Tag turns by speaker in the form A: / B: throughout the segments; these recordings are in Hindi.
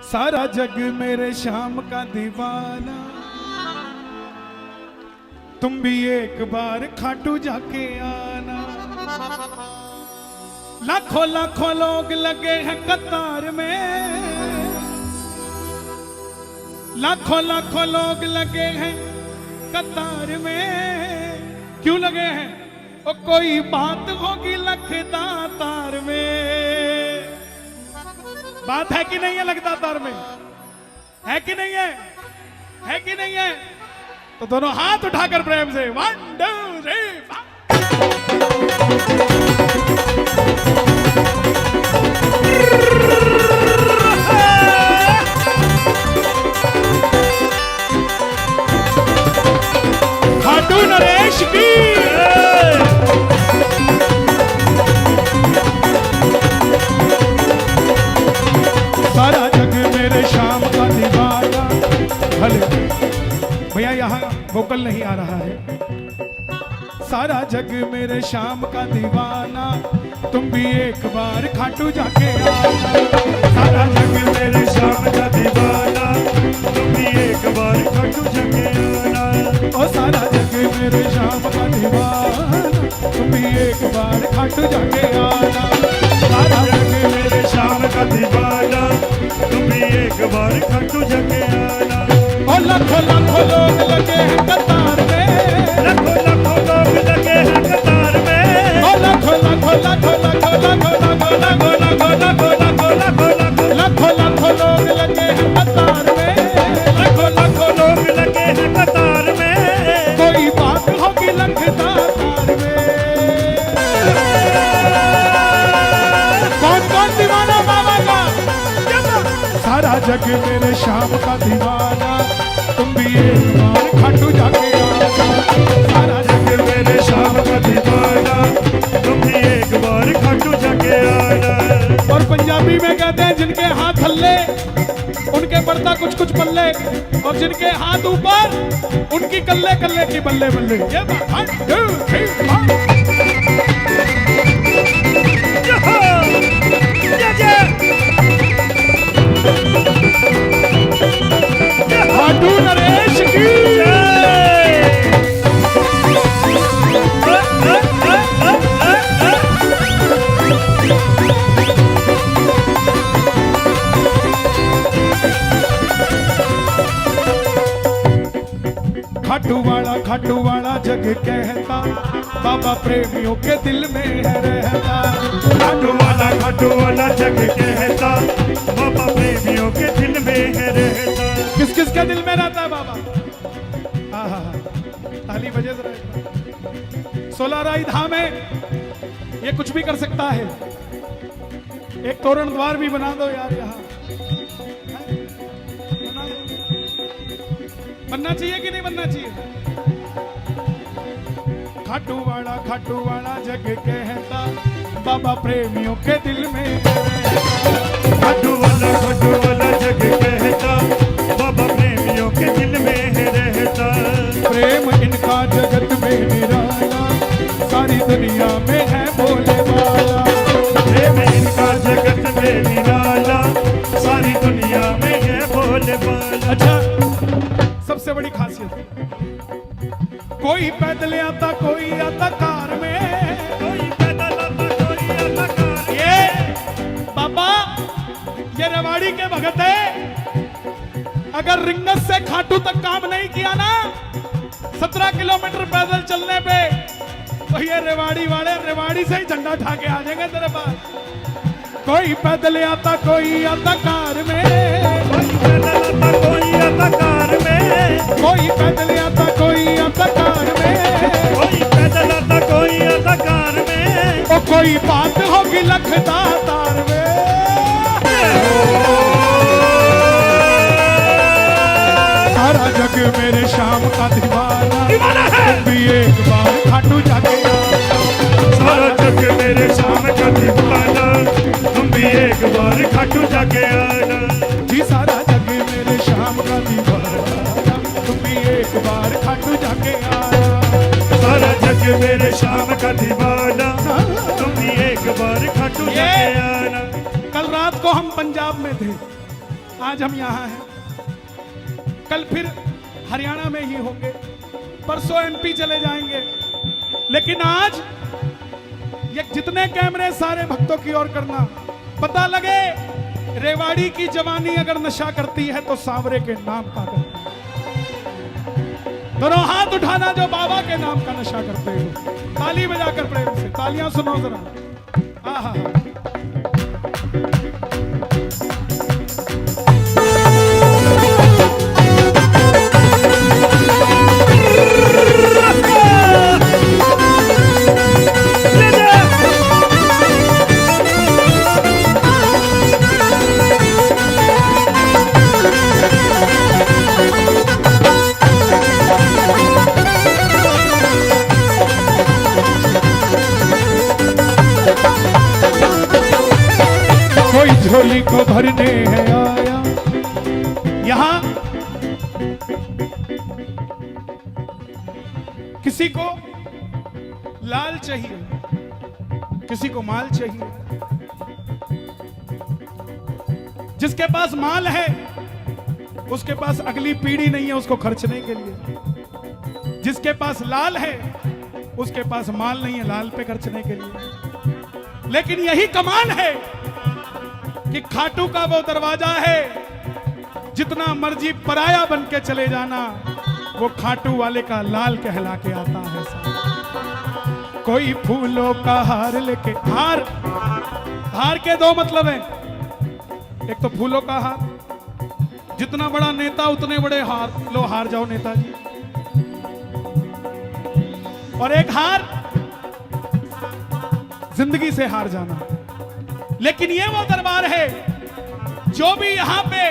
A: सारा जग मेरे शाम का दीवाना, तुम भी एक बार खाटू जाके आना। लाखों लाखों लोग लगे हैं कतार में, लाखों लाखों लोग लगे हैं कतार में। क्यों लगे हैं? ओ कोई बात होगी लखदा तार में। बात है कि नहीं है लखदा तार में? है कि नहीं है? है कि नहीं है? तो दोनों हाथ उठाकर प्रेम से 1 2 3 खाटू नरेश की। सारा जग मेरे शाम का दीवाना। भले भैया यहाँ वोकल नहीं आ रहा है। सारा जग मेरे शाम का दीवाना, तुम भी एक बार खाटू जाके आना।
B: सारा जग मेरे शाम का दीवाना, तुम भी एक बार खाटू जाके आना।
A: ओ सारा जग मेरे शाम का दीवाना, तुम भी एक बार खाटू जाके आना।
B: सारा जग मेरे शाम का दीवाना, तुम भी एक बार खाटू जाके आना।
A: ओ लाखों लाखों लोग लगे हैं कतार में,
B: लाखों लाखों लोग लगे हैं कतार में।
A: ओ लाखों लाखों लाखों लाखों लाखों लाखों लाखों लाखों लाखों लाखों लाखों लाखों लाखों लोग लगे हैं कतार में,
B: लाखों लाखों लोग लगे हैं कतार में।
A: कोई बात होगी लखदा तार में। कौन कौन दीवाना बाबा का? सारा जग मेरे शाम का दीवाना, तुम भी एक बार खाटू जाके आना।
B: सारा जग मेरे शाम का दीवाना, तुम भी एक बार खाटू जाके आना।
A: और पंजाबी में कहते हैं जिनके हाथ हल्ले उनके पड़ता कुछ कुछ पल्ले, और जिनके हाथ ऊपर उनकी कल्ले कल्ले की बल्ले बल्ले। ये बात 1 2 3 खाटू नरेश की। खाटू वाला जग कहता, बाबा प्रेमियों के दिल में है रहता।
B: खाटू वाला जग कहता, बाबा प्रेमियों के दिल में है रहता।
A: किस किस के दिल में रहता है बाबा? हाँ, ताली बजे जरा। 16 राई धाम है, ये कुछ भी कर सकता है। एक तोरण द्वार भी बना दो यार यहाँ। बनना चाहिए कि नहीं बनना चाहिए? खाटू वाला जग कहता, बाबा प्रेमियों के दिल में है रहता।
B: खाटू वाला जग कहता, बाबा प्रेमियों के दिल में है रहता।
A: प्रेम इनका जगत में निराला, सारी दुनिया में है बोले वाला।
B: प्रेम इनका जगत में निराला, सारी दुनिया में है बोले वाला।
A: अच्छा, सबसे बड़ी खासियत, कोई पैदल आता कोई आता कार में।
B: कोई पैदल आता कोई आता कार।
A: ये बाबा ये रेवाड़ी के भगत है। अगर रिंगस से खाटू तक काम नहीं किया ना 17 किलोमीटर पैदल चलने पे, तो ये रेवाड़ी वाले रेवाड़ी से ही झंडा उठा के आ जाएंगे तेरे पास। कोई पैदल आता कोई आता कार में,
B: कोई पैदल आता कोई आता कार में।
A: कोई पैदल आता कोई आता कार में,
B: कोई पैदल आता कोई आता कार में।
A: ओ कोई बात होगी लखदा तार में। सारा जग मेरे शाम का दीवाना है, तुम भी एक बार खाटू जाके आना।
B: सारा जग मेरे शाम का दीवाना, तुम भी एक बार खाटू जाके आना।
A: जी सारा जग मेरे शाम का दीवाना, तुम भी एक बार खाटू जाके आना।
B: सारा जग मेरे शाम का दीवाना, तुम भी एक बार खाटू जाके आना।
A: कल रात को हम पंजाब में थे, आज हम यहाँ हैं, कल फिर हरियाणा में ही होंगे, परसों एमपी चले जाएंगे, लेकिन आज ये जितने कैमरे सारे भक्तों की ओर करना, पता लगे रेवाड़ी की जवानी अगर नशा करती है तो सांवरे के नाम का करती है। दोनों हाथ उठाना जो बाबा के नाम का नशा करते हो, ताली बजाकर प्रेम से, तालियां सुनो जरा। आहा, झोली को भरने है आया यहां, किसी को लाल चाहिए, किसी को माल चाहिए। जिसके पास माल है उसके पास अगली पीढ़ी नहीं है उसको खर्चने के लिए, जिसके पास लाल है उसके पास माल नहीं है लाल पे खर्चने के लिए। लेकिन यही कमाल है कि खाटू का वो दरवाजा है, जितना मर्जी पराया बन के चले जाना, वो खाटू वाले का लाल कहला के आता है। कोई फूलों का हार लेके, हार के दो मतलब है, एक तो फूलों का हार, जितना बड़ा नेता उतने बड़े हार, लो हार जाओ नेताजी, और एक हार जिंदगी से हार जाना। लेकिन ये वो दरबार है जो भी यहां पे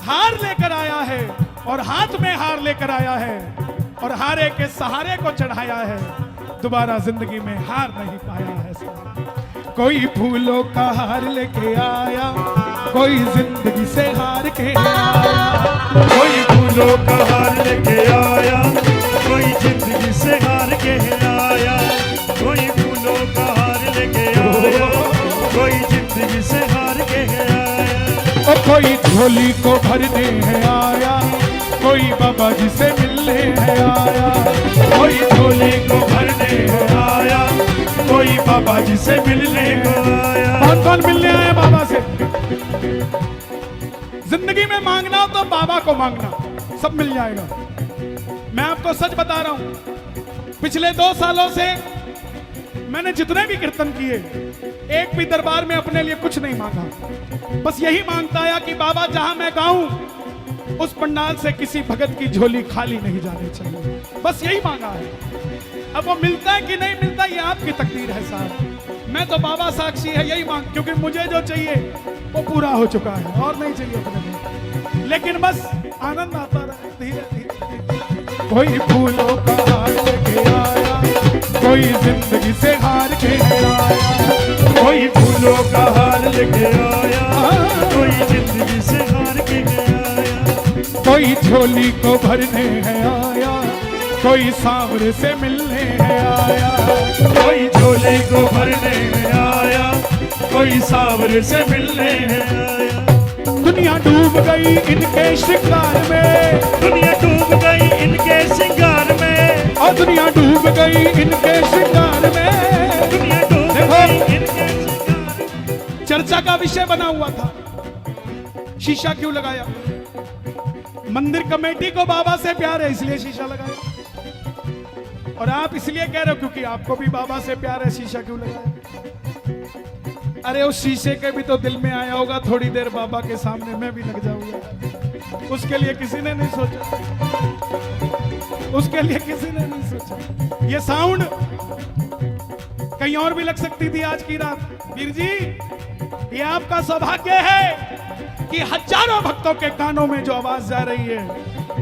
A: हार लेकर आया है और हाथ में हार लेकर आया है और हारे के सहारे को चढ़ाया है, दोबारा जिंदगी में हार नहीं पाया है। कोई फूलों का हार लेके आया, कोई जिंदगी से हार के आया,
B: कोई फूलों का हार लेके आया, कोई जिंदगी से हार के आया, कोई फूलों का हार लेके आया, कोई जिंदगी से हार के आया।
A: और कोई झोली को भरने है आया, कोई बाबा जी से मिलने है आया,
B: कोई झोली को भरने है आया, कोई बाबा जी से मिलने को आया।
A: कौन कौन मिलने आया बाबा से? जिंदगी में मांगना हो तो बाबा को मांगना, सब मिल जाएगा। मैं आपको सच बता रहा हूं, पिछले 2 सालों से मैंने जितने भी कीर्तन किए, एक भी दरबार में अपने लिए कुछ नहीं मांगा, बस यही मांगता आया कि बाबा जहां मैं गाऊं उस पंडाल से किसी भगत की झोली खाली नहीं जानी चाहिए, बस यही मांगा है। अब वो मिलता है कि नहीं मिलता ये आपकी तकदीर है साहब, मैं तो बाबा साक्षी है, यही मांग, क्योंकि मुझे जो चाहिए वो पूरा हो चुका है और नहीं चाहिए अपने लिए। लेकिन बस आनंद आता रहे धीरे धीरे। कोई फूलों का हार लेके आया, कोई जिंदगी से हार के आया,
B: कोई फूलों का हार लेके आया, कोई जिंदगी से हार के आया,
A: कोई झोली को भरने है आया, कोई सांवरे से मिलने है आया,
B: कोई झोली को भरने है आया, कोई सांवरे से मिलने है आया।
A: दुनिया डूब गई इनके श्रृंगार में,
B: दुनिया डूब गई इनके श्रृंगार में,
A: और दुनिया डूब गई इनके श्रृंगार में,
B: दुनिया डूब गई इनके श्रृंगार में।
A: चर्चा का विषय बना हुआ था, शीशा क्यों लगाया? मंदिर कमेटी को बाबा से प्यार है इसलिए शीशा लगाया, और आप इसलिए कह रहे हो क्योंकि आपको भी बाबा से प्यार है, शीशा क्यों लगाया? अरे उस शीशे के भी तो दिल में आया होगा थोड़ी देर बाबा के सामने मैं भी लग जाऊंगा, उसके लिए किसी ने नहीं सोचा, उसके लिए किसी ने नहीं सोचा। ये साउंड कहीं और भी लग सकती थी आज की रात। वीर जी, ये आपका सौभाग्य है कि हजारों भक्तों के कानों में जो आवाज जा रही है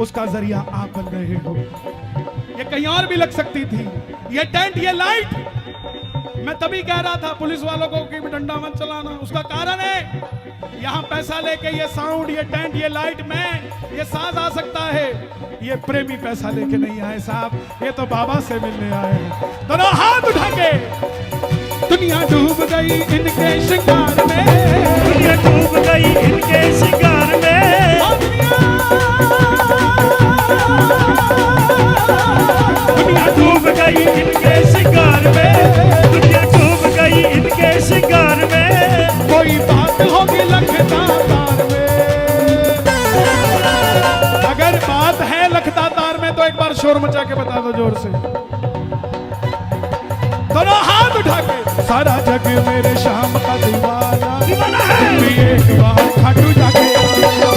A: उसका जरिया आप बन रहे हो। ये कहीं और भी लग सकती थी, ये टेंट, ये लाइट। मैं तभी कह रहा था पुलिस वालों को कि डंडा मत चलाना, उसका कारण है यहाँ पैसा लेके ये साउंड, ये टेंट, ये लाइट में ये साज आ सकता है, ये प्रेमी पैसा लेके नहीं आए साहब, ये तो बाबा से मिलने आए हैं। दोनों हाथ उठा के, दुनिया डूब गई इनके श्रृंगार में,
B: दुनिया डूब गई इनके श्रृंगार में,
A: लखता तार में। अगर बात है लखता तार में तो एक बार शोर मचा के बता दो जोर से, दोनों हाथ उठा के। सारा जग मेरे शाम का दीवाना है, भी एक बार खाटू जाके आना।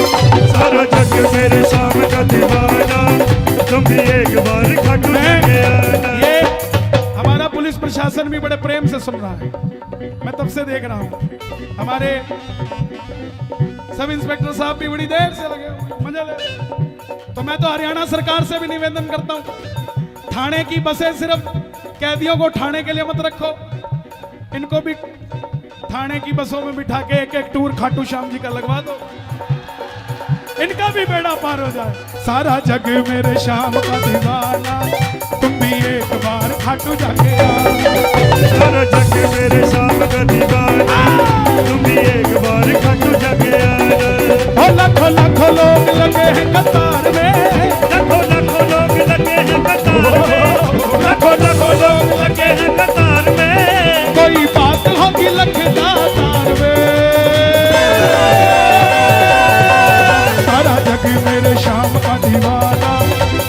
B: सारा जग मेरे शाम का दीवाना, तुम भी एक बार खाटू जाके आना।
A: ये हमारा पुलिस प्रशासन भी बड़े प्रेम से सुन रहा है, मैं तब से देख रहा हूं। हमारे सब इंस्पेक्टर साहब भी बड़ी देर से लगे हुए, मजा ले रहे हैं। तो मैं तो हरियाणा सरकार से भी निवेदन करता हूं, थाने की बसें सिर्फ कैदियों को ठाणे के लिए मत रखो, इनको भी थाने की बसों में बिठा के एक एक टूर खाटू श्याम जी का लगवा दो, इनका भी बेड़ा पार हो जाए। सारा जग मेरे शाम का दीवाना, तुम भी एक बार खाटू जाके आना।
B: सारा जग मेरे शाम का दीवाना, तुम भी एक बार खाटू जाके आना।
A: लाखों लाखों लोग लगे हैं कतार में,
B: लाखों लाखों लोग लगे हैं कतार में, लाखों लाखों लोग लगे हैं कतार में।
A: कोई बात होगी लखता तार में। सारा जग मेरे शाम का दीवाना,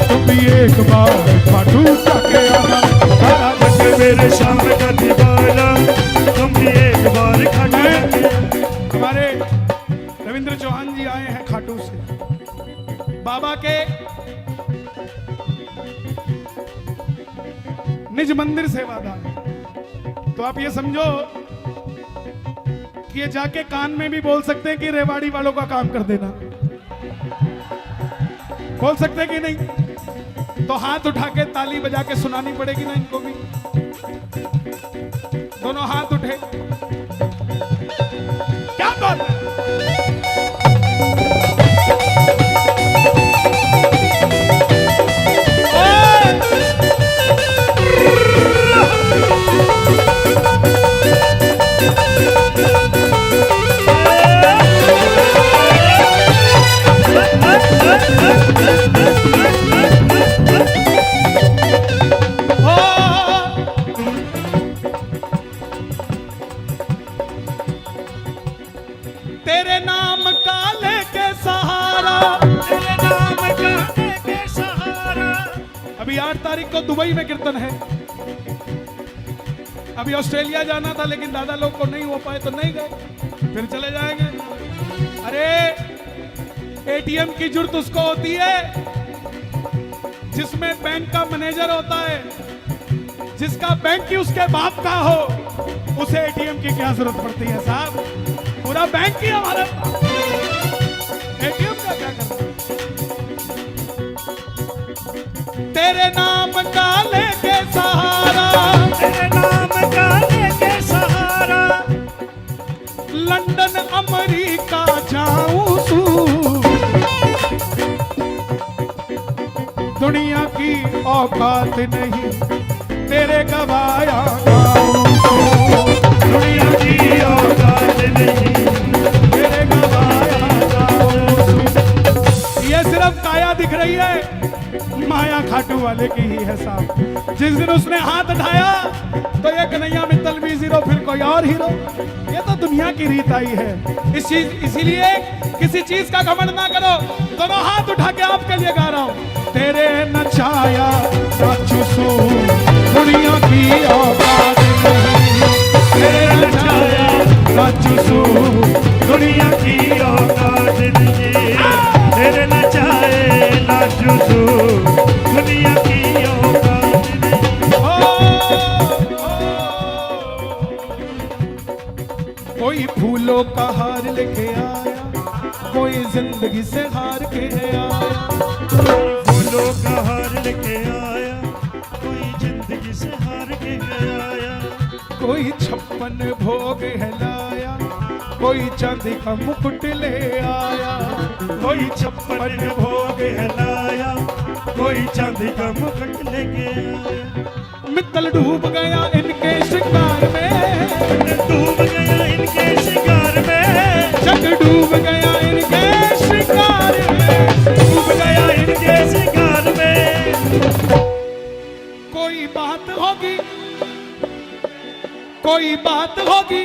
A: तुम भी एक बार खाटू जाके आना।
B: सारा जग मेरे शाम का दीवाना, तुम भी एक बार खाटू जाके आना।
A: हमारे रविंद्र चौहान जी आए हैं खाटू से, बाबा के निज मंदिर सेवादार। तो आप ये समझो कि ये जाके कान में भी बोल सकते हैं कि रेवाड़ी वालों का काम कर देना, बोल सकते हैं कि नहीं? तो हाथ उठा के ताली बजा के सुनानी पड़ेगी ना इनको भी। दोनों हाथ उठे, क्या बात है? तेरे नाम का लेके सहारा,
B: तेरे नाम का लेके सहारा।
A: अभी 8 तारीख को दुबई में कीर्तन है। अभी ऑस्ट्रेलिया जाना था लेकिन दादा लोग को नहीं हो पाए तो नहीं गए, फिर चले जाएंगे। अरे एटीएम की जरूरत उसको होती है जिसमें बैंक का मैनेजर होता है, जिसका बैंक ही उसके बाप का हो, उसे एटीएम की क्या जरूरत पड़ती है साहब? पूरा बैंक ही हमारा, एटीएम का क्या करना? तेरे नाम का लेके सहारा,
B: तेरे नाम का लेके सहारा।
A: लंदन अमेरिका जाऊं सू, दुनिया की औकात नहीं तेरे गवाया गाऊं सू।
B: दुनिया की औकात नहीं
A: तेरे गवाया गाऊं सू। ये सिर्फ काया दिख रही है, माया खाटू वाले की ही है साहब। जिस दिन उसने हाथ उठाया तो ये कन्हैया मित्तल भी हीरो, फिर कोई और हीरो। ये तो दुनिया की रीत आई है। इसीलिए किसी चीज का घमंड ना करो। दोनों हाथ उठा के आपके लिए गा रहा हूं। तेरे नचाया सचुसू, दुनिया की औकात नहीं। तेरे नचाया सचुसू,
B: दुनिया की औकात नहीं। तेरे नचाए नाचुसू, दुनिया की औकात नहीं।
A: कोई फूलों का हार लेके आया, कोई जिंदगी से हार के आया।
B: फूलों का हार लेके आया, कोई जिंदगी से हार के आया।
A: कोई 56 भोग है लाया, कोई चांदी का मुकुट ले आया।
B: कोई 56 भोग है लाया, कोई चांदी का मुकुट लेके आया।
A: मित्तल डूब गया इनके श्रृंगार में,
B: डूब गया इनके शिकार में।
A: जग डूब गया इनके श्रृंगार में,
B: डूब गया इनके शिकार में।
A: कोई बात होगी, कोई बात होगी,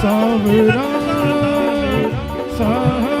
A: सावरा सावरा